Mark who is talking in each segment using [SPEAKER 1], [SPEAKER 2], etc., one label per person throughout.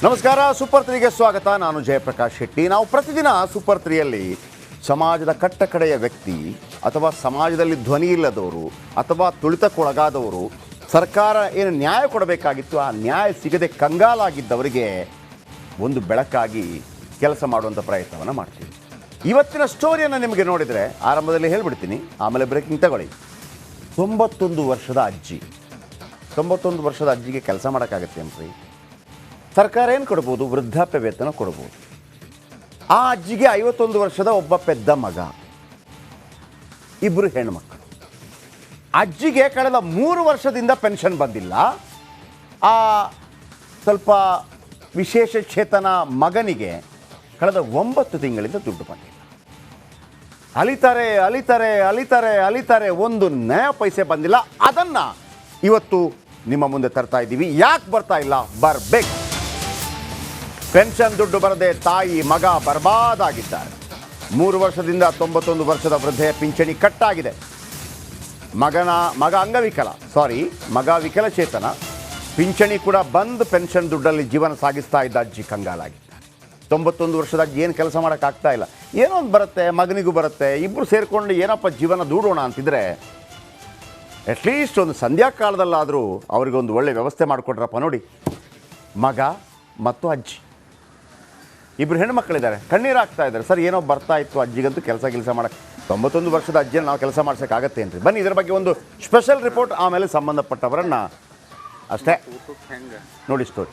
[SPEAKER 1] ನಮಸ್ಕಾರ, ಸೂಪರ್ 3ಗೆ ಸ್ವಾಗತ. ನಾನು ಜಯಪ್ರಕಾಶ್ ಶೆಟ್ಟಿ. ನಾವು ಪ್ರತಿದಿನ ಸೂಪರ್ 3ಯಲ್ಲಿ ಸಮಾಜದ ಕಟ್ಟಕಡೆಯ ವ್ಯಕ್ತಿ ಅಥವಾ ಸಮಾಜದಲ್ಲಿ ಧ್ವನಿ ಇಲ್ಲದವರು ಅಥವಾ ತುಳಿತಕ್ಕೊಳಗಾದವರು, ಸರ್ಕಾರ ಏನು ನ್ಯಾಯ ಕೊಡಬೇಕಾಗಿತ್ತು ಆ ನ್ಯಾಯ ಸಿಗದೆ ಕಂಗಾಲಾಗಿದ್ದವರಿಗೆ ಒಂದು ಬೆಳಕಾಗಿ ಕೆಲಸ ಮಾಡುವಂಥ ಪ್ರಯತ್ನವನ್ನು ಮಾಡ್ತೀವಿ. ಇವತ್ತಿನ ಸ್ಟೋರಿಯನ್ನು ನಿಮಗೆ ನೋಡಿದರೆ ಆರಂಭದಲ್ಲಿ ಹೇಳ್ಬಿಡ್ತೀನಿ, ಆಮೇಲೆ ಬ್ರೇಕಿಂಗ್ ತಗೊಳ್ಳಿ. 91 ವರ್ಷದ ಅಜ್ಜಿ, 91 ವರ್ಷದ ಅಜ್ಜಿಗೆ ಕೆಲಸ ಮಾಡೋಕ್ಕಾಗತ್ತೆ ಏನ್ರಿ? ಸರ್ಕಾರ ಏನು ಕೊಡ್ಬೋದು? ವೃದ್ಧಾಪ್ಯ ವೇತನ ಕೊಡ್ಬೋದು. ಆ ಅಜ್ಜಿಗೆ 51 ವರ್ಷದ ಒಬ್ಬ ಪೆದ್ದ ಮಗ, ಇಬ್ಬರು ಹೆಣ್ಮಕ್ಳು. ಅಜ್ಜಿಗೆ ಕಳೆದ 3 ವರ್ಷದಿಂದ ಪೆನ್ಷನ್ ಬಂದಿಲ್ಲ. ಆ ಸ್ವಲ್ಪ ವಿಶೇಷ ಚೇತನ ಮಗನಿಗೆ ಕಳೆದ 9 ತಿಂಗಳಿಂದ ದುಡ್ಡು ಬಂದಿಲ್ಲ. ಅಲಿತಾರೆ ಅಲಿತಾರೆ ಅಲಿತಾರೆ ಅಲಿತಾರೆ, ಒಂದು ನಯ ಪೈಸೆ ಬಂದಿಲ್ಲ. ಅದನ್ನು ಇವತ್ತು ನಿಮ್ಮ ಮುಂದೆ ತರ್ತಾ ಇದ್ದೀವಿ. ಯಾಕೆ ಬರ್ತಾ ಇಲ್ಲ? ಬರಬೇಕು. ಪೆನ್ಷನ್ ದುಡ್ಡು ಬರದೆ ತಾಯಿ ಮಗ ಬರ್ಬಾದಾಗಿದ್ದಾರೆ. 3 ವರ್ಷದಿಂದ 91 ವರ್ಷದ ವೃದ್ಧೆಯ ಪಿಂಚಣಿ ಕಟ್ಟಾಗಿದೆ. ಮಗ ವಿಕಲಚೇತನ. ಪಿಂಚಣಿ ಕೂಡ ಬಂದು ಪೆನ್ಷನ್ ದುಡ್ಡಲ್ಲಿ ಜೀವನ ಸಾಗಿಸ್ತಾ ಇದ್ದ ಅಜ್ಜಿ ಕಂಗಾಲಾಗಿದ್ದಾರೆ. 91 ವರ್ಷದ ಅಜ್ಜಿ ಏನು ಕೆಲಸ ಮಾಡೋಕ್ಕಾಗ್ತಾ ಇಲ್ಲ. ಏನೋ ಒಂದು ಬರುತ್ತೆ, ಮಗನಿಗೂ ಬರುತ್ತೆ, ಇಬ್ಬರು ಸೇರಿಕೊಂಡು ಏನಪ್ಪ ಜೀವನ ದೂಡೋಣ ಅಂತಿದ್ರೆ ಅಟ್ಲೀಸ್ಟ್ ಒಂದು ಸಂಧ್ಯಾ ಕಾಲದಲ್ಲಾದರೂ ಅವರಿಗೊಂದು ಒಳ್ಳೆ ವ್ಯವಸ್ಥೆ ಮಾಡಿಕೊಟ್ರಪ್ಪ. ನೋಡಿ, ಮಗ ಮತ್ತು ಅಜ್ಜಿ ಇಬ್ಬರು ಹೆಣ್ಮಕ್ಳಿದ್ದಾರೆ, ಕಣ್ಣೀರು ಆಗ್ತಾ ಇದ್ದಾರೆ. ಸರ್ ಏನೋ ಬರ್ತಾ ಇತ್ತು ಅಜ್ಜಿಗಂತೂ ಕೆಲಸ ಮಾಡೋಕ್ಕೆ. 91 ವರ್ಷದ ಅಜ್ಜಿಯನ್ನು ನಾವು ಕೆಲಸ ಮಾಡ್ಸೋಕ್ಕಾಗತ್ತೆ ಏನ್ರಿ? ಬನ್ನಿ, ಇದರ ಬಗ್ಗೆ ಒಂದು ಸ್ಪೆಷಲ್ ರಿಪೋರ್ಟ್, ಆಮೇಲೆ ಸಂಬಂಧಪಟ್ಟವರನ್ನು ಅಷ್ಟೇ ನೋಡಿ ಸ್ಟೋರಿ.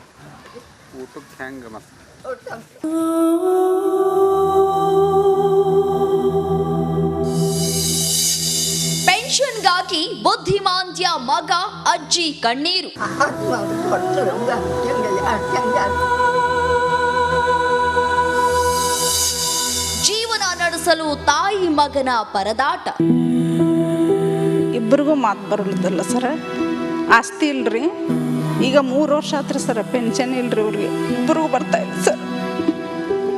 [SPEAKER 2] ಪೆನ್ಷನ್ಗಾಗಿ ಬುದ್ಧಿಮಾಂದ್ಯ ಮಗ, ಅಜ್ಜಿ ಕಣ್ಣೀರು. ಜೀವನ ನಡೆಸಲು ತಾಯಿ ಮಗನ ಪರದಾಟ.
[SPEAKER 3] ಇಬ್ಬರಿಗೂ ಮಾತು ಬರಲಿದ್ದಲ್ಲ ಸರ. ಆಸ್ತಿ ಇಲ್ರಿ, ಈಗ 3 ವರ್ಷ ಆತ್ರಿ ಸರ್, ಪೆನ್ಷನ್ ಇಲ್ರಿ ಅವ್ರಿಗೆ. ಇಬ್ಬರಿಗೂ ಬರ್ತಾ ಇಲ್ಲ ಸರ್,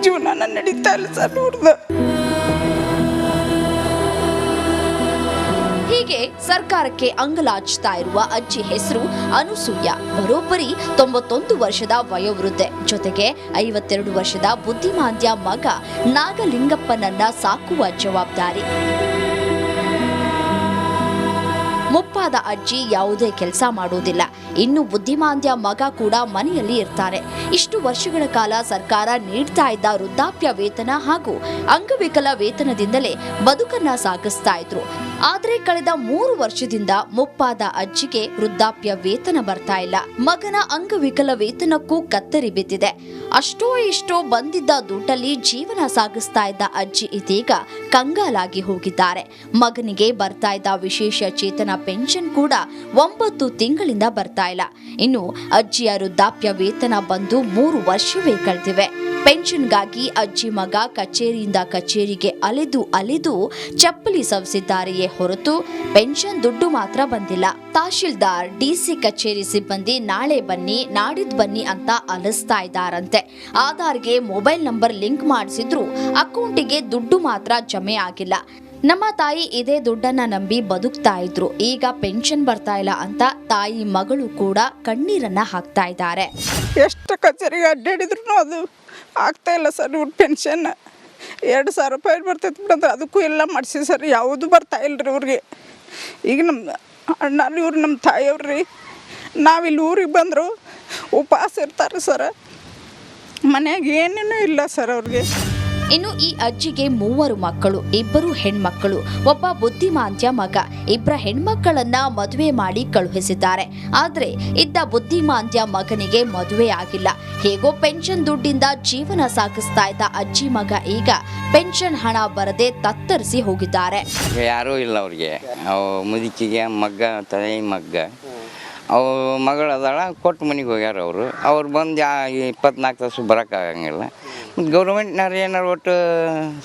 [SPEAKER 3] ಜೀವನ ನಡೀತಾ ಇಲ್ಲ ಸರ್ ನೋಡ್ದು.
[SPEAKER 2] ಹೀಗೆ ಸರ್ಕಾರಕ್ಕೆ ಅಂಗಲಾಚ್ತಾ ಇರುವ ಅಜ್ಜಿ ಹೆಸರು ಅನುಸೂಯ. ಬರೋಬ್ಬರಿ 91 ವರ್ಷದ ವಯೋವೃದ್ಧೆ, ಜೊತೆಗೆ 52 ವರ್ಷದ ಬುದ್ಧಿಮಾಂದ್ಯ ಮಗ ನಾಗಲಿಂಗಪ್ಪನನ್ನ ಸಾಕುವ ಜವಾಬ್ದಾರಿ. ಮುಪ್ಪಾದ ಅಜ್ಜಿ ಯಾವುದೇ ಕೆಲಸ ಮಾಡುವುದಿಲ್ಲ. ಇನ್ನು ಬುದ್ಧಿಮಾಂದ್ಯ ಮಗ ಕೂಡ ಮನೆಯಲ್ಲಿ ಇರ್ತಾರೆ. ಇಷ್ಟು ವರ್ಷಗಳ ಕಾಲ ಸರ್ಕಾರ ನೀಡ್ತಾ ಇದ್ದ ವೃದ್ಧಾಪ್ಯ ವೇತನ ಹಾಗೂ ಅಂಗವಿಕಲ ವೇತನದಿಂದಲೇ ಬದುಕನ್ನ ಸಾಗಿಸ್ತಾ ಇದ್ರು. ಆದ್ರೆ ಕಳೆದ 3 ವರ್ಷದಿಂದ ಮುಪ್ಪಾದ ಅಜ್ಜಿಗೆ ವೃದ್ಧಾಪ್ಯ ವೇತನ ಬರ್ತಾ ಇಲ್ಲ. ಮಗನ ಅಂಗವಿಕಲ ವೇತನಕ್ಕೂ ಕತ್ತರಿ ಬಿದ್ದಿದೆ. ಅಷ್ಟೋ ಇಷ್ಟೋ ಬಂದಿದ್ದ ದುಡ್ಡಲ್ಲಿ ಜೀವನ ಸಾಗಿಸ್ತಾ ಇದ್ದ ಅಜ್ಜಿ ಇದೀಗ ಕಂಗಾಲಾಗಿ ಹೋಗಿದ್ದಾರೆ. ಮಗನಿಗೆ ಬರ್ತಾ ಇದ್ದ ವಿಶೇಷ ಚೇತನ ಪೆನ್ಷನ್ ಕೂಡ 9 ತಿಂಗಳಿಂದ ಬರ್ತಾ ಇಲ್ಲ. ಇನ್ನು ಅಜ್ಜಿಯ ವೃದ್ಧಾಪ್ಯ ವೇತನ ಬಂದು 3 ವರ್ಷವೇ ಕಳೆದಿವೆ. ಪೆನ್ಷನ್ಗಾಗಿ ಅಜ್ಜಿ ಮಗ ಕಚೇರಿಯಿಂದ ಕಚೇರಿಗೆ ಅಲೆದು ಚಪ್ಪಲಿ ಸವಸಿದ್ದಾರೆಯೇ ಹೊರತು ಪೆನ್ಷನ್ ದುಡ್ಡು ಮಾತ್ರ ಬಂದಿಲ್ಲ. ತಹಶೀಲ್ದಾರ್, ಡಿಸಿ ಕಚೇರಿ ಸಿಬ್ಬಂದಿ ನಾಳೆ ಬನ್ನಿ ನಾಡಿದ್ದು ಬನ್ನಿ ಅಂತ ಅಲಿಸ್ತಾ ಇದ್ದಾರಂತೆ. ಆಧಾರ್ಗೆ ಮೊಬೈಲ್ ನಂಬರ್ ಲಿಂಕ್ ಮಾಡಿಸಿದ್ರು ಅಕೌಂಟಿಗೆ ದುಡ್ಡು ಮಾತ್ರ ಜಮೆ ಆಗಿಲ್ಲ. ನಮ್ಮ ತಾಯಿ ಇದೇ ದುಡ್ಡನ್ನ ನಂಬಿ ಬದುಕ್ತಾ ಇದ್ರು, ಈಗ ಪೆನ್ಷನ್ ಬರ್ತಾ ಇಲ್ಲ ಅಂತ ತಾಯಿ ಮಗಳು ಕೂಡ ಕಣ್ಣೀರನ್ನ ಹಾಕ್ತಾ ಇದ್ದಾರೆ.
[SPEAKER 3] ಎಷ್ಟು ಕಚೇರಿಗೆ ಅಡ್ಡಾಡಿದ್ರು ಅದು ಆಗ್ತಾ ಇಲ್ಲ ಸರ್. ಇವ್ರ ಪೆನ್ಷನ್ 2,000 ರೂಪಾಯಿ ಬರ್ತೈತೆ ಬಿಡಂದ್ರೆ ಅದಕ್ಕೂ ಎಲ್ಲ ಮಾಡಿಸಿ ಸರ್, ಯಾವುದು ಬರ್ತಾ ಇಲ್ಲರಿ ಅವ್ರಿಗೆ. ಈಗ ನಮ್ಮ ಅಣ್ಣ ಇವ್ರು ನಮ್ಮ ತಾಯಿಯವ್ರಿ, ನಾವಿಲ್ಲಿ ಊರಿಗೆ ಬಂದರು ಉಪವಾಸ ಇರ್ತಾರೆ ಸರ್. ಮನ್ಯಾಗ ಏನೇನೂ ಇಲ್ಲ ಸರ್ ಅವ್ರಿಗೆ.
[SPEAKER 2] ಇನ್ನು ಈ ಅಜ್ಜಿಗೆ 3 ಮಕ್ಕಳು, 2 ಹೆಣ್ಮಕ್ಕಳು, ಒಬ್ಬ ಬುದ್ಧಿಮಾಂದ್ಯ ಮಗ. 2 ಹೆಣ್ಮಕ್ಕಳನ್ನ ಮದುವೆ ಮಾಡಿ ಕಳುಹಿಸಿದ್ದಾರೆ. ಆದ್ರೆ ಇದ್ದ ಬುದ್ಧಿಮಾಂದ್ಯ ಮಗನಿಗೆ ಮದುವೆ ಆಗಿಲ್ಲ. ಹೇಗೋ ಪೆನ್ಷನ್ ದುಡ್ಡಿಂದ ಜೀವನ ಸಾಗಿಸ್ತಾ ಇದ್ದ ಅಜ್ಜಿ ಮಗ ಈಗ ಪೆನ್ಷನ್ ಹಣ ಬರದೆ ತತ್ತರಿಸಿ ಹೋಗಿದ್ದಾರೆ.
[SPEAKER 4] ಯಾರೂ ಇಲ್ಲ ಅವ್ರಿಗೆ. ಮುದುಕಿಗೆ ಮಗ್ಗ, ತಾಯಿ ಮಗ್ಗ, ಮಗಳು ಅದಾಳ, ಕೊಟ್ಟು ಮನೆಗೆ ಹೋಗ್ಯಾರ ಅವ್ರು ಬಂದು 24 ತಾಸು ಬರೋಕ್ಕಾಗಂಗಿಲ್ಲ. ಗೌರ್ಮೆಂಟ್ನವ್ರು ಏನಾರು ಒಟ್ಟು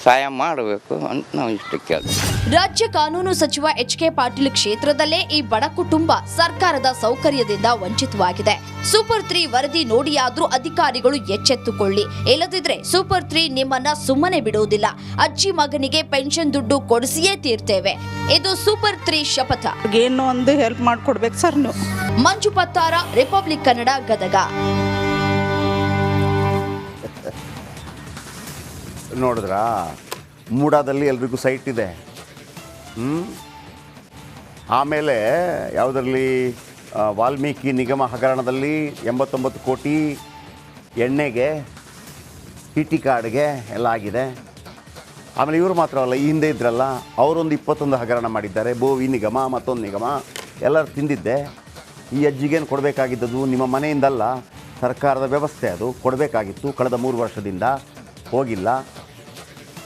[SPEAKER 4] ಸಹಾಯ ಮಾಡಬೇಕು ಅಂತ ನಾವು ಇಷ್ಟು ಕೇಳ್ತೀವಿ.
[SPEAKER 2] ರಾಜ್ಯ ಕಾನೂನು ಸಚಿವ ಎಚ್.ಕೆ. ಪಾಟೀಲ್ ಕ್ಷೇತ್ರದಲ್ಲೇ ಈ ಬಡ ಕುಟುಂಬ ಸರ್ಕಾರದ ಸೌಕರ್ಯದಿಂದ ವಂಚಿತವಾಗಿದೆ. ಸೂಪರ್ 3 ವರದಿ ನೋಡಿಯಾದ್ರೂ ಅಧಿಕಾರಿಗಳು ಎಚ್ಚೆತ್ತುಕೊಳ್ಳಿ, ಇಲ್ಲದಿದ್ರೆ ಸೂಪರ್ 3 ನಿಮ್ಮನ್ನ ಸುಮ್ಮನೆ ಬಿಡುವುದಿಲ್ಲ. ಅಜ್ಜಿ ಮಗನಿಗೆ ಪೆನ್ಷನ್ ದುಡ್ಡು ಕೊಡಿಸಿಯೇ ತೀರ್ತೇವೆ. ಇದು ಸೂಪರ್ 3 ಶಪಥ.
[SPEAKER 3] ಏನೋ ಒಂದು ಹೆಲ್ಪ್ ಮಾಡಿಕೊಡ್ಬೇಕು ಸರ್ ನೀವು.
[SPEAKER 2] ಮಂಜು ಪತ್ತಾರ, ರಿಪಬ್ಲಿಕ್ ಕನ್ನಡ, ಗದಗ.
[SPEAKER 1] ನೋಡಿದ್ರಾ, ಮೂಡಾದಲ್ಲಿ ಎಲ್ರಿಗೂ ಸೈಟ್ ಇದೆ. ಆಮೇಲೆ ಯಾವುದರಲ್ಲಿ ವಾಲ್ಮೀಕಿ ನಿಗಮ ಹಗರಣದಲ್ಲಿ 89 ಕೋಟಿ ಎಣ್ಣೆಗೆ, ಟಿ ಕಾರ್ಡ್ಗೆ ಎಲ್ಲ ಆಗಿದೆ. ಆಮೇಲೆ ಇವರು ಮಾತ್ರವಲ್ಲ, ಈ ಹಿಂದೆ ಇದ್ರಲ್ಲ ಅವರೊಂದು 21 ಹಗರಣ ಮಾಡಿದ್ದಾರೆ. ಬೋವಿ ನಿಗಮ, ಮತ್ತೊಂದು ನಿಗಮ, ಎಲ್ಲರೂ ತಿಂದಿದ್ದೆ. ಈ ಅಜ್ಜಿಗೇನು ಕೊಡಬೇಕಾಗಿದ್ದದು ನಿಮ್ಮ ಮನೆಯಿಂದಲ್ಲ, ಸರ್ಕಾರದ ವ್ಯವಸ್ಥೆ ಅದು. ಕೊಡಬೇಕಾಗಿತ್ತು ಕಳೆದ 3 ವರ್ಷದಿಂದ, ಹೋಗಿಲ್ಲ.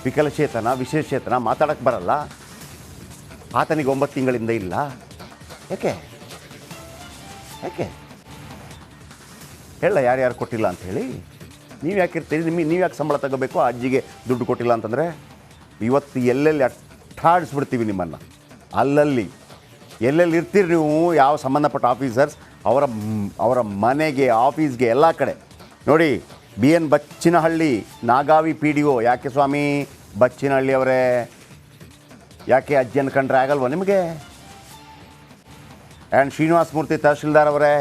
[SPEAKER 1] ವಿಕಲಚೇತನ, ವಿಶೇಷಚೇತನ ಮಾತಾಡೋಕ್ಕೆ ಬರಲ್ಲ, ಆತನಿಗೆ 9 ತಿಂಗಳಿಂದ ಇಲ್ಲ. ಯಾಕೆ ಹೇಳ, ಯಾರ್ಯಾರು ಕೊಟ್ಟಿಲ್ಲ ಅಂಥೇಳಿ? ನೀವು ಯಾಕೆ ಇರ್ತೀರಿ? ನೀವು ಯಾಕೆ ಸಂಬಳ ತಗೋಬೇಕು? ಆ ಅಜ್ಜಿಗೆ ದುಡ್ಡು ಕೊಟ್ಟಿಲ್ಲ ಅಂತಂದರೆ ಇವತ್ತು ಎಲ್ಲೆಲ್ಲಿ ಅಟ್ಟಾಡಿಸ್ಬಿಡ್ತೀವಿ ನಿಮ್ಮನ್ನು. ಅಲ್ಲಲ್ಲಿ ಎಲ್ಲೆಲ್ಲಿ ಇರ್ತೀರಿ ನೀವು, ಯಾವ ಸಂಬಂಧಪಟ್ಟ ಆಫೀಸರ್ಸ್ ಅವರ ಮನೆಗೆ, ಆಫೀಸ್ಗೆ, ಎಲ್ಲ ಕಡೆ ನೋಡಿ. BN ಬಚ್ಚಿನಹಳ್ಳಿ Nagavi PDO. ಯಾಕೆ ಸ್ವಾಮಿ ಬಚ್ಚಿನಹಳ್ಳಿ ಅವರೇ, ಯಾಕೆ ಅಜ್ಜಿಯನ್ನು ಕಂಡ್ರೆ ಆಗಲ್ವ ನಿಮಗೆ? ಆ್ಯಂಡ್ ಶ್ರೀನಿವಾಸ ಮೂರ್ತಿ ತಹಶೀಲ್ದಾರ್ ಅವರೇ,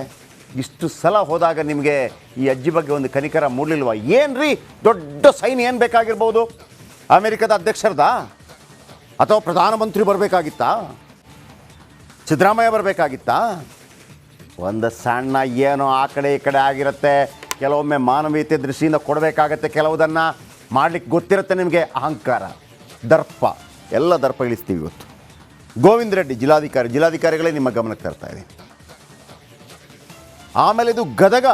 [SPEAKER 1] ಇಷ್ಟು ಸಲ ಹೋದಾಗ ನಿಮಗೆ ಈ ಅಜ್ಜಿ ಬಗ್ಗೆ ಒಂದು ಕನಿಕರ ಮೂಡಲಿಲ್ವ? ಏನು ರೀ ದೊಡ್ಡ ಸೈನ್ ಏನು ಬೇಕಾಗಿರ್ಬೋದು? ಅಮೇರಿಕದ ಅಧ್ಯಕ್ಷರದ ಅಥವಾ ಪ್ರಧಾನಮಂತ್ರಿ ಬರಬೇಕಾಗಿತ್ತಾ? ಸಿದ್ದರಾಮಯ್ಯ ಬರಬೇಕಾಗಿತ್ತಾ? ಒಂದು ಸಣ್ಣ ಏನೋ ಆ ಕಡೆ ಈ ಕಡೆ ಆಗಿರುತ್ತೆ. ಕೆಲವೊಮ್ಮೆ ಮಾನವೀಯತೆ ದೃಷ್ಟಿಯಿಂದ ಕೊಡಬೇಕಾಗತ್ತೆ, ಕೆಲವುದನ್ನು ಮಾಡಲಿಕ್ಕೆ ಗೊತ್ತಿರುತ್ತೆ ನಿಮಗೆ. ಅಹಂಕಾರ, ದರ್ಪ, ಎಲ್ಲ ದರ್ಪ ಇಳಿಸ್ತೀವಿ ಇವತ್ತು. ಗೋವಿಂದ ರೆಡ್ಡಿ ಜಿಲ್ಲಾಧಿಕಾರಿಗಳೇ ನಿಮ್ಮ ಗಮನಕ್ಕೆ ತರ್ತಾ ಇದೆ. ಆಮೇಲೆ ಇದು ಗದಗ,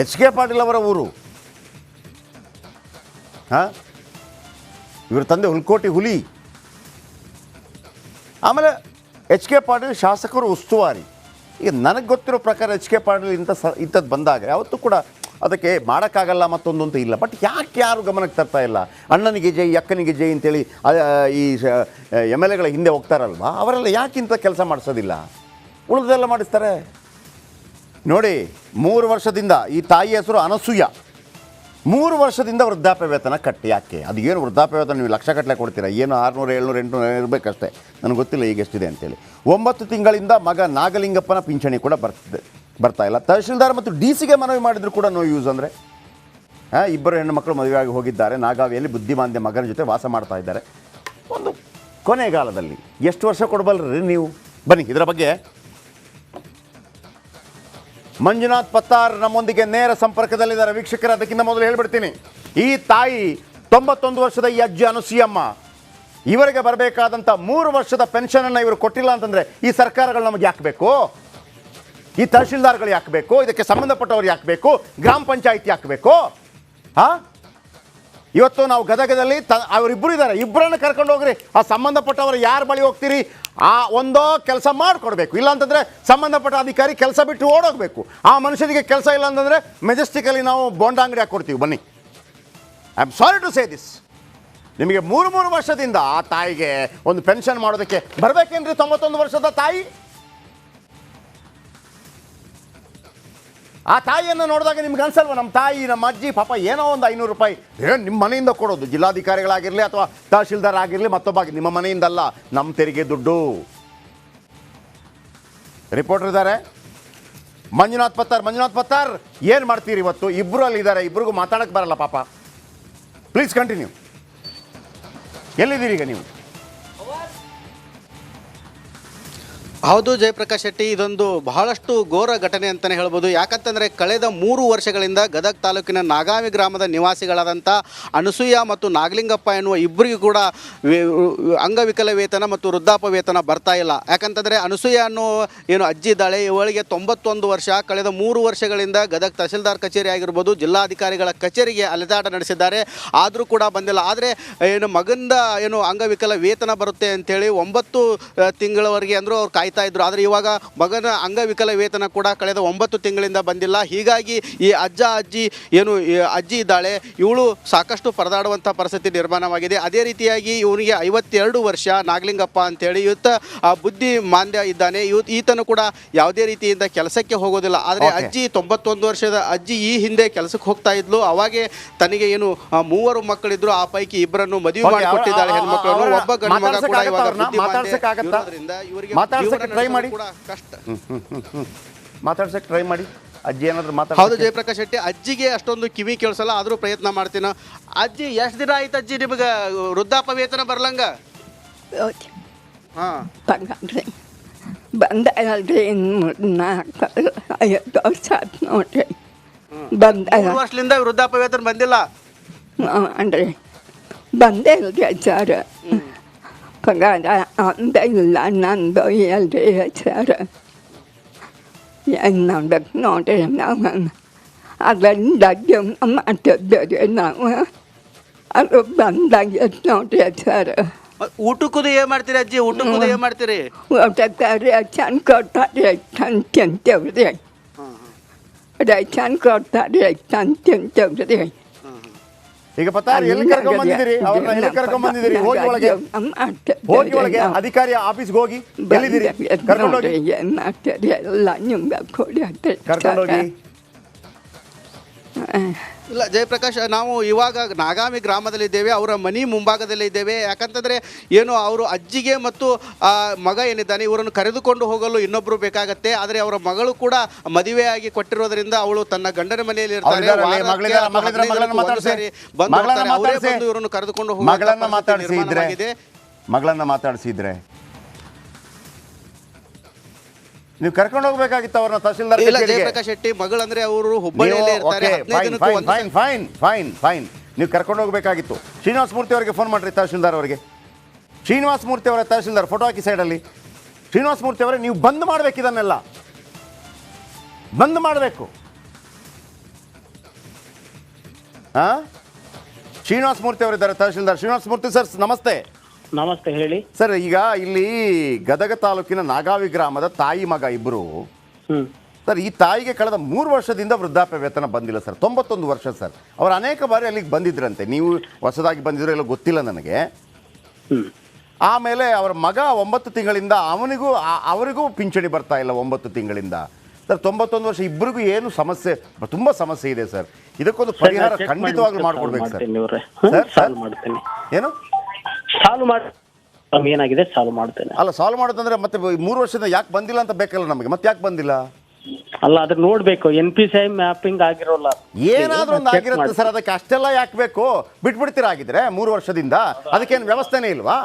[SPEAKER 1] HK ಪಾಟೀಲ್ ಅವರ ಊರು. ಇವ್ರ ತಂದೆ ಹುಲ್ಕೋಟಿ ಹುಲಿ. ಆಮೇಲೆ HK ಪಾಟೀಲ್ ಶಾಸಕರು ಉಸ್ತುವಾರಿ. ಈಗ ನನಗೆ ಗೊತ್ತಿರೋ ಪ್ರಕಾರ HK ಪಾಟೀಲ್ ಇಂಥದ್ದು ಬಂದಾಗ ಯಾವತ್ತೂ ಕೂಡ ಅದಕ್ಕೆ ಮಾಡೋಕ್ಕಾಗಲ್ಲ ಮತ್ತೊಂದು ಅಂತ ಇಲ್ಲ. ಬಟ್ ಯಾರು ಗಮನಕ್ಕೆ ತರ್ತಾ ಇಲ್ಲ? ಅಣ್ಣನಿಗೆ ಜೈ, ಅಕ್ಕನಿಗೆ ಜೈ ಅಂತೇಳಿ ಈ MLAಗಳ ಹಿಂದೆ ಹೋಗ್ತಾರಲ್ವ, ಅವರೆಲ್ಲ ಯಾಕೆ ಇಂಥ ಕೆಲಸ ಮಾಡಿಸೋದಿಲ್ಲ? ಉಳಿದೆಲ್ಲ ಮಾಡಿಸ್ತಾರೆ ನೋಡಿ. 3 ವರ್ಷದಿಂದ ಈ ತಾಯಿ ಹೆಸರು ಅನಸೂಯ. 3 ವರ್ಷದಿಂದ ವೃದ್ಧಾಪ್ಯ ವೇತನ ಕಟ್ಟಿ. ಯಾಕೆ? ಅದು ಏನು ವೃದ್ಧಾಪ್ಯ ವೇತನ ನೀವು ಲಕ್ಷಗಟ್ಟಲೆ ಕೊಡ್ತೀರಾ? ಏನು 600, 700, 800 ಇರಬೇಕಷ್ಟೇ. ನನಗೆ ಗೊತ್ತಿಲ್ಲ ಈಗ ಎಷ್ಟಿದೆ ಅಂತೇಳಿ. 9 ತಿಂಗಳಿಂದ ಮಗ ನಾಗಲಿಂಗಪ್ಪನ ಪಿಂಚಣಿ ಕೂಡ ಬರ್ತಾ ಇಲ್ಲ. ತಹಶೀಲ್ದಾರ್ ಮತ್ತು DC ಮನವಿ ಮಾಡಿದ್ರು ಕೂಡ ನೋ ಯೂಸ್. ಅಂದರೆ ಇಬ್ಬರು ಹೆಣ್ಣು ಮಕ್ಕಳು ಮದುವೆಯಾಗಿ ಹೋಗಿದ್ದಾರೆ. ನಾಗಾವಿಯಲ್ಲಿ ಬುದ್ಧಿಮಾಂದ್ಯ ಮಗನ ಜೊತೆ ವಾಸ ಮಾಡ್ತಾ ಇದ್ದಾರೆ. ಒಂದು ಕೊನೆಗಾಲದಲ್ಲಿ ಎಷ್ಟು ವರ್ಷ ಕೊಡಬಲ್ರಿ ನೀವು? ಬನ್ನಿ ಇದರ ಬಗ್ಗೆ ಮಂಜುನಾಥ್ ಪತ್ತಾರ್ ನಮ್ಮೊಂದಿಗೆ ನೇರ ಸಂಪರ್ಕದಲ್ಲಿದ್ದಾರೆ. ವೀಕ್ಷಕರು, ಅದಕ್ಕಿಂತ ಮೊದಲು ಹೇಳ್ಬಿಡ್ತೀನಿ, ಈ ತಾಯಿ 91 ವರ್ಷದ ಈ ಅಜ್ಜಿ ಅನಸೂಯಮ್ಮ, ಇವರಿಗೆ ಬರಬೇಕಾದಂಥ 3 ವರ್ಷದ ಪೆನ್ಷನನ್ನು ಇವರು ಕೊಟ್ಟಿಲ್ಲ ಅಂತಂದರೆ ಈ ಸರ್ಕಾರಗಳು ನಮಗೆ ಯಾಕೆ ಬೇಕು? ಈ ತಹಶೀಲ್ದಾರ್ಗಳು ಯಾಕೆ ಬೇಕು? ಇದಕ್ಕೆ ಸಂಬಂಧಪಟ್ಟವ್ರು ಯಾಕೆ ಬೇಕು? ಗ್ರಾಮ ಪಂಚಾಯತ್ ಯಾಕೆ ಬೇಕು? ಇವತ್ತು ನಾವು ಗದಗದಲ್ಲಿ ಅವರಿಬ್ಬರು ಇದ್ದಾರೆ, ಇಬ್ಬರನ್ನು ಕರ್ಕೊಂಡು ಹೋಗ್ರಿ. ಆ ಸಂಬಂಧಪಟ್ಟವರು ಯಾರ ಬಳಿ ಹೋಗ್ತೀರಿ? ಒಂದೋ ಕೆಲಸ ಮಾಡಿಕೊಡ್ಬೇಕು, ಇಲ್ಲಾಂತಂದರೆ ಸಂಬಂಧಪಟ್ಟ ಅಧಿಕಾರಿ ಕೆಲಸ ಬಿಟ್ಟು ಓಡೋಗಬೇಕು. ಆ ಮನುಷ್ಯನಿಗೆ ಕೆಲಸ ಇಲ್ಲ ಅಂತಂದರೆ ಮೆಜೆಸ್ಟಿಕಲ್ಲಿ ನಾವು ಬೋಂಡ ಅಂಗಡಿ ಹಾಕ್ಕೊಡ್ತೀವಿ. ಬನ್ನಿ, I am sorry to say this. ನಿಮಗೆ 3 ವರ್ಷದಿಂದ ಆ ತಾಯಿಗೆ ಒಂದು ಪೆನ್ಷನ್ ಮಾಡೋದಕ್ಕೆ ಬರಬೇಕೇನ್ರಿ? 91 ವರ್ಷದ ತಾಯಿ. ಆ ತಾಯಿಯನ್ನು ನೋಡಿದಾಗ ನಿಮ್ಗೆ ಅನ್ಸಲ್ವ, ನಮ್ಮ ತಾಯಿ, ನಮ್ಮ ಅಜ್ಜಿ ಪಾಪ ಏನೋ ಒಂದು 500 ರೂಪಾಯಿ ಏನು ನಿಮ್ಮ ಮನೆಯಿಂದ ಕೊಡೋದು? ಜಿಲ್ಲಾಧಿಕಾರಿಗಳಾಗಿರಲಿ ಅಥವಾ ತಹಶೀಲ್ದಾರ್ ಆಗಿರಲಿ, ಮತ್ತೊಬ್ಬ ನಿಮ್ಮ ಮನೆಯಿಂದಲ್ಲ, ನಮ್ಮ ತೆರಿಗೆ ದುಡ್ಡು. ರಿಪೋರ್ಟರ್ ಇದ್ದಾರೆ ಮಂಜುನಾಥ್ ಪತ್ತಾರ್, ಏನು ಮಾಡ್ತೀರಿ ಇವತ್ತು? ಇಬ್ಬರು ಅಲ್ಲಿ ಇದ್ದಾರೆ, ಇಬ್ಬರಿಗೂ ಮಾತಾಡೋಕ್ಕೆ ಬರಲ್ಲ ಪಾಪ. Please continue. ಎಲ್ಲಿದ್ದೀರಿ ಈಗ ನೀವು?
[SPEAKER 5] ಹೌದು ಜಯಪ್ರಕಾಶ್ ಶೆಟ್ಟಿ, ಇದೊಂದು ಬಹಳಷ್ಟು ಘೋರ ಘಟನೆ ಅಂತಲೇ ಹೇಳ್ಬೋದು. ಯಾಕಂತಂದರೆ ಕಳೆದ 3 ವರ್ಷಗಳಿಂದ ಗದಗ ತಾಲೂಕಿನ ನಾಗಾವಿ ಗ್ರಾಮದ ನಿವಾಸಿಗಳಾದಂಥ ಅನಸೂಯ ಮತ್ತು ನಾಗಲಿಂಗಪ್ಪ ಎನ್ನುವ ಇಬ್ಬರಿಗೂ ಕೂಡ ಅಂಗವಿಕಲ ವೇತನ ಮತ್ತು ವೃದ್ಧಾಪ್ಯ ವೇತನ ಬರ್ತಾ ಇಲ್ಲ. ಯಾಕಂತಂದರೆ ಅನಸೂಯ ಅನ್ನೋ ಏನು ಅಜ್ಜಿ ಇದ್ದಾಳೆ, ಇವಳಿಗೆ 91 ವರ್ಷ. ಕಳೆದ 3 ವರ್ಷಗಳಿಂದ ಗದಗ ತಹಶೀಲ್ದಾರ್ ಕಚೇರಿ ಆಗಿರ್ಬೋದು, ಜಿಲ್ಲಾಧಿಕಾರಿಗಳ ಕಚೇರಿಗೆ ಅಲೆದಾಟ ನಡೆಸಿದ್ದಾರೆ, ಆದರೂ ಕೂಡ ಬಂದಿಲ್ಲ. ಆದರೆ ಏನು ಮಗಂದ ಏನು ಅಂಗವಿಕಲ ವೇತನ ಬರುತ್ತೆ ಅಂಥೇಳಿ 9 ತಿಂಗಳವರೆಗೆ ಅಂದರೂ ಅವ್ರು ಕಾಯ್ತಾ ಇದ್ರು. ಆದರೆ ಇವಾಗ ಮಗನ ಅಂಗವಿಕಲ ವೇತನ ಕೂಡ ಕಳೆದ 9 ತಿಂಗಳಿಂದ ಬಂದಿಲ್ಲ. ಹೀಗಾಗಿ ಈ ಅಜ್ಜಿ ಏನು ಅಜ್ಜಿ ಇದ್ದಾಳೆ, ಇವಳು ಸಾಕಷ್ಟು ಪರದಾಡುವಂಥ ಪರಿಸ್ಥಿತಿ ನಿರ್ಮಾಣವಾಗಿದೆ. ಅದೇ ರೀತಿಯಾಗಿ ಇವನಿಗೆ 52 ವರ್ಷ ನಾಗಲಿಂಗಪ್ಪ ಅಂತೇಳಿ ಇವತ್ತು ಬುದ್ಧಿ ಮಾಂದ್ಯ ಇದ್ದಾನೆ. ಈತನು ಕೂಡ ಯಾವುದೇ ರೀತಿಯಿಂದ ಕೆಲಸಕ್ಕೆ ಹೋಗೋದಿಲ್ಲ. ಆದರೆ ಅಜ್ಜಿ 91 ವರ್ಷದ ಅಜ್ಜಿ ಈ ಹಿಂದೆ ಕೆಲಸಕ್ಕೆ ಹೋಗ್ತಾ ಇದ್ಲು. ಅವಾಗೆ ತನಗೆ ಏನು 3 ಮಕ್ಕಳಿದ್ರು, ಆ ಪೈಕಿ ಇಬ್ಬರನ್ನು ಮದುವೆ ಮಾಡಿಕೊಟ್ಟಿದ್ದಾಳೆ ಹೆಣ್ಮಕ್ಳನ್ನು. ಒಬ್ಬ ಗಂಡು ಮಗ ಕೂಡ ಇವಾಗ ಬುದ್ಧಿ ಮಾಂದ್ಯ ಇರೋದ್ರಿಂದ ಇವರಿಗೆ
[SPEAKER 1] ಟ್ರೈ ಮಾಡಿ,
[SPEAKER 5] ಕಷ್ಟ.
[SPEAKER 1] ಮಾತಾಡ್ಸಕ್ಕೆ ಟ್ರೈ ಮಾಡಿ. ಅಜ್ಜಿ ಏನಾದ್ರು
[SPEAKER 5] ಹೌದು
[SPEAKER 1] ಮಾತಾಡೋದು?
[SPEAKER 5] ಜಯಪ್ರಕಾಶ್ ಶೆಟ್ಟಿ, ಅಜ್ಜಿಗೆ ಅಷ್ಟೊಂದು ಕಿವಿ ಕೇಳಿಸಲ್ಲ, ಆದರೂ ಪ್ರಯತ್ನ ಮಾಡ್ತೀನಿ. ಅಜ್ಜಿ ಎಷ್ಟು ದಿನ ಆಯ್ತು ಅಜ್ಜಿ ನಿಮಗೆ ವೃದ್ಧಾಪ್ಯ ವೇತನ ಬರ್ಲಂಗ? ಹಾಂ,
[SPEAKER 3] ಬಂದ್ರಿ ಬಂದಲ್ರಿ ಇನ್ನು 4-5 ವರ್ಷ ಆಯ್ತು ನೋಡ್ರಿ ಬಂದ
[SPEAKER 5] 3 ವರ್ಷದಿಂದ ವೃದ್ಧಾಪ್ಯ ವೇತನ ಬಂದಿಲ್ಲ.
[SPEAKER 3] ಅನ್ರಿ ಬಂದೇ ಇಲ್ರಿ ಸರ್. ಪಗಾರ ಅಂದ ಇಲ್ಲ ನಂದು ಎಲ್ರಿ ಸರ್. ಏನು ಮಾಡ್ಬೇಕು ನೋಡ್ರಿ ನಾವು ಅದರಿಂದ ಜೀವನ ಮಾಡ್ತಿದ್ದೇವೆ ನಾವು. ಅದು ಬಂದಾಗ ನೋಡ್ರಿ ಸರ್.
[SPEAKER 5] ಊಟಕ್ಕೂ ಏನ್ ಮಾಡ್ತೀರಿ ಅಜ್ಜಿ? ಊಟಕ್ಕೂ ಏನ್ ಮಾಡ್ತೀರಿ?
[SPEAKER 3] ಊಟಕ್ಕೆ ರೇಷನ್ ಕೊಡ್ತಾರೆ ತಂದು ತಿಂತೇವ್ರಿ. ರೇಷನ್ ಕೊಡ್ತಾರೆ ತಂದು ತಿಂತೇವ್ರಿ.
[SPEAKER 1] ಈಗ ಪತ್ತಾರ ಎಲ್ಲಿ ಕರ್ಕೊಂಡ್ ಬಂದಿದ್ದೀರಿ ಅವ್ರನ್ನ? ಎಲ್ಲಿ ಕರ್ಕೊಂಡ್ ಬಂದಿದ್ದೀರಿ? ಹೋಗಿ ಒಳಗೆ, ಹೋಗಿ ಒಳಗೆ ಅಧಿಕಾರಿ ಆಫೀಸ್ಗೆ ಹೋಗಿ. ಎಲ್ಲಿದ್ದೀರಿ? ಕರ್ಕೊಂಡು ಹೋಗಿ,
[SPEAKER 3] ಏನು ಮಾಡ್ತಾರೆ ಎಲ್ಲ ನಿಮ್ಗೆ ಕೊಡಿ
[SPEAKER 1] ಕರ್ಕೊಂಡು ಹೋಗಿ.
[SPEAKER 5] ಇಲ್ಲ ಜಯಪ್ರಕಾಶ್, ನಾವು ಇವಾಗ ನಾಗಾಮಿ ಗ್ರಾಮದಲ್ಲಿದ್ದೇವೆ, ಅವರ ಮನೆ ಮುಂಭಾಗದಲ್ಲೇ ಇದ್ದೇವೆ. ಯಾಕಂತಂದರೆ ಏನು, ಅವರು ಅಜ್ಜಿಗೆ ಮತ್ತು ಮಗ ಏನಿದ್ದಾನೆ ಇವರನ್ನು ಕರೆದುಕೊಂಡು ಹೋಗಲು ಇನ್ನೊಬ್ಬರು ಬೇಕಾಗತ್ತೆ. ಆದರೆ ಅವರ ಮಗಳು ಕೂಡ ಮದುವೆಯಾಗಿ ಕೊಟ್ಟಿರೋದ್ರಿಂದ ಅವಳು ತನ್ನ ಗಂಡನ ಮನೆಯಲ್ಲಿ ಇರ್ತಾರೆ. ಅವರೇ ಬಂದು ಇವರನ್ನು ಕರೆದುಕೊಂಡು
[SPEAKER 1] ಮಗಳನ್ನ ಮಾತಾಡಿಸಿದ್ರೆ ನೀವು ಕರ್ಕೊಂಡು ಹೋಗ್ಬೇಕಾಗಿತ್ತು ಅವ್ರನ್ನ ತಹಶೀಲ್ದಾರ್.
[SPEAKER 5] ಇಲ್ಲ ಜಯಪ್ರಕಾಶ್ ಶೆಟ್ಟಿ, ಮಗಳಂದ್ರೆ ಅವರು ಹುಬ್ಬಳ್ಳಿಯಲ್ಲೇ ಇರ್ತಾರೆ.
[SPEAKER 1] ಫೈನ್, ನೀವು ಕರ್ಕೊಂಡು ಹೋಗ್ಬೇಕಾಗಿತ್ತು. ಶ್ರೀನಿವಾಸ ಮೂರ್ತಿ ಅವರಿಗೆ ಫೋನ್ ಮಾಡ್ರಿ, ತಹಶೀಲ್ದಾರ್ ಅವರಿಗೆ. ಶ್ರೀನಿವಾಸ ಮೂರ್ತಿ ಅವರ ತಹಶೀಲ್ದಾರ್ ಫೋಟೋ ಹಾಕಿ ಸೈಡಲ್ಲಿ. ಶ್ರೀನಿವಾಸ ಮೂರ್ತಿ ಅವರೇ, ನೀವು ಬಂದ್ ಮಾಡ್ಬೇಕು, ಇದನ್ನೆಲ್ಲ ಬಂದ್ ಮಾಡಬೇಕು. ಶ್ರೀನಿವಾಸ ಮೂರ್ತಿ ಅವರಿದ್ದಾರೆ ತಹಶೀಲ್ದಾರ್. ಶ್ರೀನಿವಾಸ ಮೂರ್ತಿ ಸರ್ ನಮಸ್ತೆ.
[SPEAKER 6] ನಮಸ್ತೆ, ಹೇಳಿ
[SPEAKER 1] ಸರ್. ಈಗ ಇಲ್ಲಿ ಗದಗ ತಾಲೂಕಿನ ನಾಗಾವಿ ಗ್ರಾಮದ ತಾಯಿ ಮಗ ಇಬ್ಬರು ಸರ್. ಈ ತಾಯಿಗೆ ಕಳೆದ 3 ವರ್ಷದಿಂದ ವೃದ್ಧಾಪ್ಯ ವೇತನ ಬಂದಿಲ್ಲ ಸರ್. 91 ವರ್ಷ ಸರ್. ಅವರು ಅನೇಕ ಬಾರಿ ಅಲ್ಲಿಗೆ ಬಂದಿದ್ರಂತೆ. ನೀವು ಹೊಸದಾಗಿ ಬಂದಿದ್ರು ಎಲ್ಲ ಗೊತ್ತಿಲ್ಲ ನನಗೆ. ಆಮೇಲೆ ಅವರ ಮಗ 9 ತಿಂಗಳಿಂದ ಅವರಿಗೂ ಪಿಂಚಣಿ ಬರ್ತಾ ಇಲ್ಲ 9 ತಿಂಗಳಿಂದ ಸರ್. 91 ವರ್ಷ ಇಬ್ಬರಿಗೂ ಏನು ಸಮಸ್ಯೆ, ತುಂಬ ಸಮಸ್ಯೆ ಇದೆ ಸರ್. ಇದಕ್ಕೊಂದು ಪರಿಹಾರ ಖಂಡಿತವಾಗ್ಲೂ ಮಾಡ್ಕೊಡ್ಬೇಕು ಸರ್. ಏನು
[SPEAKER 6] ಸಾಲ್ವ್ ಮಾಡಿ ಏನಾಗಿದೆ ಸಾಲ್ವ್ ಮಾಡ್ತೇನೆ.
[SPEAKER 1] ಅಲ್ಲ, ಸಾಲ್ವ್ ಮಾಡೋದಂದ್ರೆ ಮತ್ತೆ 3 ವರ್ಷದಿಂದ ಯಾಕೆ ಬಂದಿಲ್ಲ ಅಂತ ಬೇಕಲ್ಲ ನಮಗೆ. ಮತ್ತೆ ಯಾಕೆ ಬಂದಿಲ್ಲ?
[SPEAKER 6] ಅಲ್ಲ, ಅದನ್ನ ನೋಡ್ಬೇಕು. NPCI ಮ್ಯಾಪಿಂಗ್ ಆಗಿರೋಲ್ಲ,
[SPEAKER 1] ಏನಾದ್ರೂ ಒಂದು ಆಗಿರುತ್ತೆ ಸರ್. ಅದಕ್ಕೆ ಅಷ್ಟೆಲ್ಲ ಯಾಕೆ ಬೇಕು? ಬಿಟ್ಬಿಡ್ತೀರಾ ಆಗಿದ್ರೆ 3 ವರ್ಷದಿಂದ? ಅದಕ್ಕೇನು ವ್ಯವಸ್ಥೆನೇ ಇಲ್ವಾ?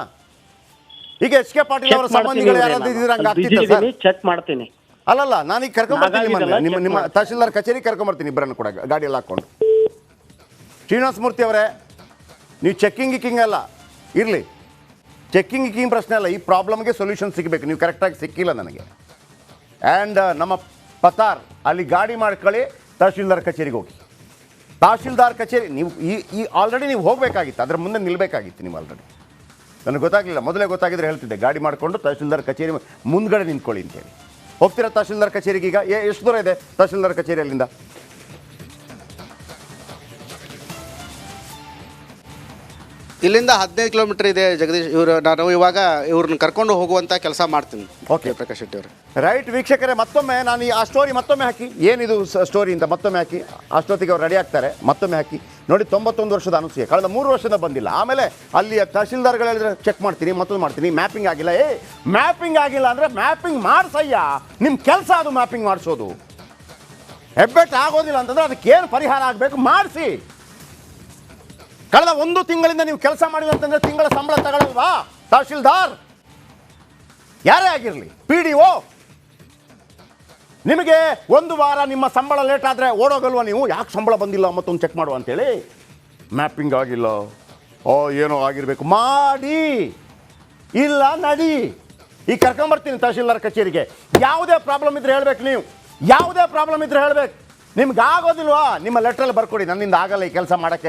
[SPEAKER 1] ಈಗ HK ಪಾಟೀಲ್ ಅವರ ಸಂಬಂಧಿಗಳು ಯಾರಾದ್ರೂ ಇದ್ರೆ ಹಂಗೆ ಆಗ್ತಿತ್ತು ಸರ್.
[SPEAKER 6] ಚೆಕ್ ಮಾಡ್ತೀನಿ.
[SPEAKER 1] ಅಲ್ಲಲ್ಲ, ನಾನೀಗ ಕರ್ಕೊಂಡ್ಬರ್ತೀನಿ ನಿಮ್ಮ ತಹಶೀಲ್ದಾರ್ ಕಚೇರಿ ಕರ್ಕೊಂಡ್ಬರ್ತೀನಿ ಇಬ್ಬರನ್ನು ಕೂಡ ಗಾಡಿಯಲ್ಲಿ ಹಾಕೊಂಡು. ಶ್ರೀನಿವಾಸ ಮೂರ್ತಿ ಅವರೇ, ನೀವು ಚೆಕ್ಕಿಂಗ್ ಅಲ್ಲ ಇರಲಿ, ಚೆಕ್ಕಿಂಗ್ ಪ್ರಶ್ನೆ ಅಲ್ಲ. ಈ ಪ್ರಾಬ್ಲಮ್ಗೆ ಸೊಲ್ಯೂಷನ್ ಸಿಗಬೇಕು. ನೀವು ಕರೆಕ್ಟಾಗಿ ಸಿಕ್ಕಿಲ್ಲ ನನಗೆ. ಆ್ಯಂಡ್ ನಮ್ಮ ಪತಾರ್ ಅಲ್ಲಿ ಗಾಡಿ ಮಾಡ್ಕೊಳ್ಳಿ, ತಹಶೀಲ್ದಾರ್ ಕಚೇರಿಗೆ ಹೋಗಿ. ತಹಶೀಲ್ದಾರ್ ಕಚೇರಿ ನೀವು ಈ ಆಲ್ರೆಡಿ ನೀವು ಹೋಗಬೇಕಾಗಿತ್ತು, ಅದರ ಮುಂದೆ ನಿಲ್ಲಬೇಕಾಗಿತ್ತು ನೀವು ಆಲ್ರೆಡಿ. ನನಗೆ ಗೊತ್ತಾಗಲಿಲ್ಲ, ಮೊದಲೇ ಗೊತ್ತಾಗಿದ್ರೆ ಹೇಳ್ತಿದ್ದೆ. ಗಾಡಿ ಮಾಡಿಕೊಂಡು ತಹಶೀಲ್ದಾರ್ ಕಚೇರಿ ಮುಂದ್ಗಡೆ ನಿಂತ್ಕೊಳ್ಳಿ ಅಂತೇಳಿ. ಹೋಗ್ತೀರಾ ತಹಶೀಲ್ದಾರ್ ಕಚೇರಿಗೆ? ಈಗ ಎಷ್ಟು ದೂರ ಇದೆ ತಹಶೀಲ್ದಾರ್ ಕಚೇರಿ ಅಲ್ಲಿಂದ?
[SPEAKER 5] ಇಲ್ಲಿಂದ 15 ಕಿಲೋಮೀಟರ್ ಇದೆ ಜಗದೀಶ್. ನಾನು ಇವಾಗ ಇವ್ರನ್ನ ಕರ್ಕೊಂಡು ಹೋಗುವಂಥ ಕೆಲಸ ಮಾಡ್ತೀನಿ.
[SPEAKER 1] ಓಕೆ
[SPEAKER 5] ಪ್ರಕಾಶ್ ಶೆಟ್ಟಿ ಅವರು.
[SPEAKER 1] ರೈಟ್ ವೀಕ್ಷಕರೇ, ಮತ್ತೊಮ್ಮೆ ನಾನು ಆ ಸ್ಟೋರಿ ಮತ್ತೊಮ್ಮೆ ಹಾಕಿ. ಏನಿದು ಸ್ಟೋರಿ ಅಂತ ಮತ್ತೊಮ್ಮೆ ಹಾಕಿ. ಅಷ್ಟೊತ್ತಿಗೆ ಅವ್ರು ರೆಡಿ ಆಗ್ತಾರೆ. ಮತ್ತೊಮ್ಮೆ ಹಾಕಿ ನೋಡಿ. 91 ವರ್ಷದ ಅನುಸೂಯ ಕಳೆದ 3 ವರ್ಷದ ಬಂದಿಲ್ಲ. ಆಮೇಲೆ ಅಲ್ಲಿ ತಹಶೀಲ್ದಾರ್ಗಳು ಹೇಳಿದ್ರೆ ಚೆಕ್ ಮಾಡ್ತೀನಿ, ಮತ್ತೊಂದು ಮಾಡ್ತೀನಿ. ಮ್ಯಾಪಿಂಗ್ ಆಗಿಲ್ಲ. ಮ್ಯಾಪಿಂಗ್ ಆಗಿಲ್ಲ ಅಂದರೆ ಮ್ಯಾಪಿಂಗ್ ಮಾಡಿಸಯ್ಯ, ನಿಮ್ಮ ಕೆಲಸ ಅದು ಮ್ಯಾಪಿಂಗ್ ಮಾಡಿಸೋದು. ಹೆಬ್ಬೆಟ್ಟು ಆಗೋದಿಲ್ಲ ಅಂತಂದರೆ ಅದಕ್ಕೇನು ಪರಿಹಾರ ಆಗಬೇಕು ಮಾಡಿಸಿ. ಕಳೆದ 1 ತಿಂಗಳಿಂದ ನೀವು ಕೆಲಸ ಮಾಡಿಲ್ಲ ಅಂತಂದರೆ ತಿಂಗಳ ಸಂಬಳ ತಗೊಳ್ಳಲ್ವಾ ತಹಶೀಲ್ದಾರ್? ಯಾರೇ ಆಗಿರಲಿ, PDO. ನಿಮಗೆ 1 ವಾರ ನಿಮ್ಮ ಸಂಬಳ ಲೇಟ್ ಆದರೆ ಓಡೋಗಲ್ವ ನೀವು? ಯಾಕೆ ಸಂಬಳ ಬಂದಿಲ್ಲ ಮತ್ತೊಂದು ಚೆಕ್ ಮಾಡುವ ಅಂತೇಳಿ. ಮ್ಯಾಪಿಂಗ್ ಆಗಿಲ್ಲ, ಏನೋ ಆಗಿರಬೇಕು, ಮಾಡಿ. ಇಲ್ಲ ನಡಿ. ಈಗ ಕರ್ಕೊಂಬರ್ತೀನಿ ತಹಶೀಲ್ದಾರ್ ಕಚೇರಿಗೆ. ಯಾವುದೇ ಪ್ರಾಬ್ಲಮ್ ಇದ್ರೆ ಹೇಳ್ಬೇಕು ನೀವು. ಯಾವುದೇ ಪ್ರಾಬ್ಲಮ್ ಇದ್ರೆ ಹೇಳ್ಬೇಕು. ನಿಮ್ಗೆ ಆಗೋದಿಲ್ವಾ? ನಿಮ್ಮ ಲೆಟ್ರಲ್ಲಿ ಬರ್ಕೊಡಿ, ನನ್ನಿಂದ ಆಗಲ್ಲ ಈ ಕೆಲಸ ಮಾಡೋಕ್ಕೆ ಅಂತ.